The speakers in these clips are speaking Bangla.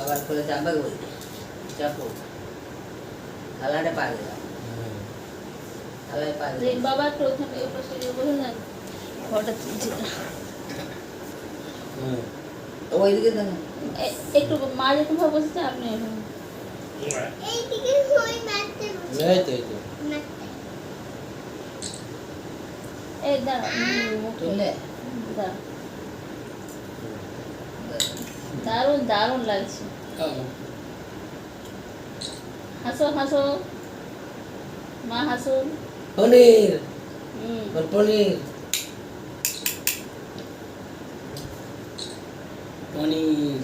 আবার করে জাম্বা করি চাপো থালাটা পা দিলাম থালায় পা দিলাম বাবা একটু ওখানে এই পাশে গিয়ে বসে না ফটো তুলছি ওইদিকে দেন একটু মা যেরকম ভাবে বসেছে আপনি এখন এইদিকে হই মারতে এই তো এই দাঁড়া তুললে দাঁড়া দারুণ দারুণ লাগছে হাসো হাসো মা হাসো পনির হুম পনির পনির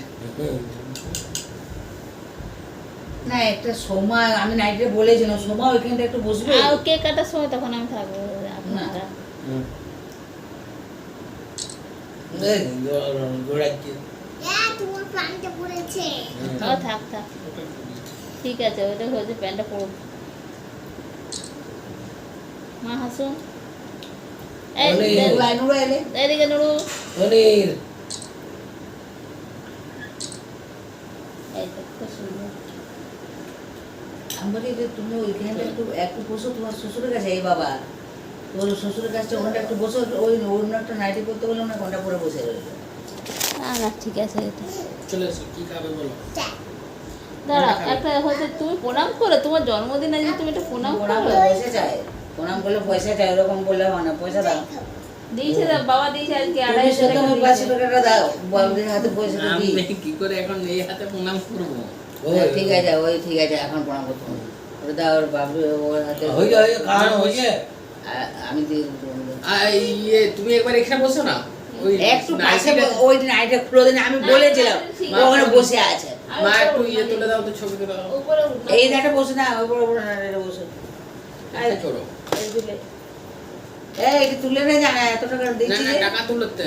না একটা সময় আমি নাইটে বলেছিলাম সময় ওইখানটা একটু বসবে আর কেক কাটার সময় তখন আমি থাকবো আপনারা গোড়াচ্ছি তোমার প্রাণটা পড়েছে থাক থাক ঠিক আছে ওটা হয়েছে প্যান্টটা পরো মা হাসো নুড়া এলে এদিকে নুড়ু পনির এই তো খুব সুন্দর আমি বলি যে তুমি ওইখানটা একটু একটু বসো তোমার শ্বশুরের কাছে এই বাবা তোর শ্বশুরের কাছে ওখানটা একটু বসো ওই অন্য একটা নাইটি করতে বললাম না ঘন্টা পরে বসে রয়েছে না না ঠিক আছে এটা চলে এসো কি খাবে বলো দাঁড়া একটা হচ্ছে তুমি প্রণাম করো তোমার জন্মদিন আছে তুমি এটা প্রণাম প্রণাম করো করলে পয়সা চায় প্রণাম করলে পয়সা চায় ওরকম বললে হয় না পয়সা দাও দিয়েছে বাবা দিয়েছে আজকে তুমি 250 শুধু টাকা ওই 500 টাকাটা দাও বাবুদের হাতে পয়সা আমি দিই কি করে এখন এই হাতে প্রণাম করবো ঠিক আছে ওই ঠিক আছে এখন প্রণাম করতে হবে ওটা দাও ওর বাবু ওর হাতে হয়ে খাওয়ানো হয়েছে আমি দিয়ে ইয়ে তুমি একবার এখানে বসো না ওই একটু পাশে ওই নাইটে খুলে দিন আমি বলেছিলাম ও ওখানে বসে আছে মা একটু ইয়ে তুলে দাও তো ছবি তুলে দাও উপরে উঠো এই ধারে বসে না ওপর ওপর নাইটে বসে এই চলো এই দিলে এই এটা তুলে নে জানা এত টাকা না দিচ্ছি না যে টাকা তুলতে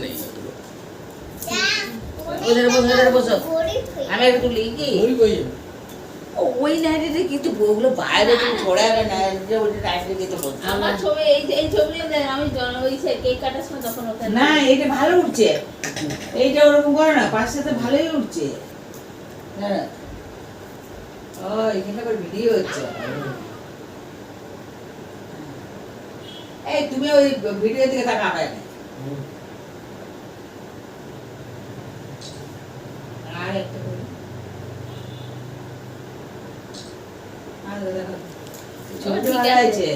নেই এগুলো ওদের বসো আমি একটু তুলি কি ওই কই ওই নাইটে কিন্তু ওগুলো বাইরে তুমি ছড়াবে না যে ওই নাইটে যেতে বলছো আমার ছবি এই ছবি আমি ওই কেক কাটার সময় তখন ওখানে না এইটা ভালো উঠছে এইটা ওরকম করে না পাশে তো ভালোই উঠছে না ও এখানে আবার ভিডিও হচ্ছে এই তুমি ওই ভিডিও দিকে তাকাবে না আর একটা করে আর দেখো ছবিটা ঠিক ভালো আছে। আছে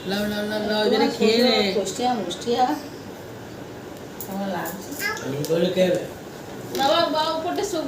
লাও লাও লাও লাও এবারে খেয়ে নে মুষ্টিয়া কেমন লাগছে আমি বলে খেয়ে বাবা উপরটা শুক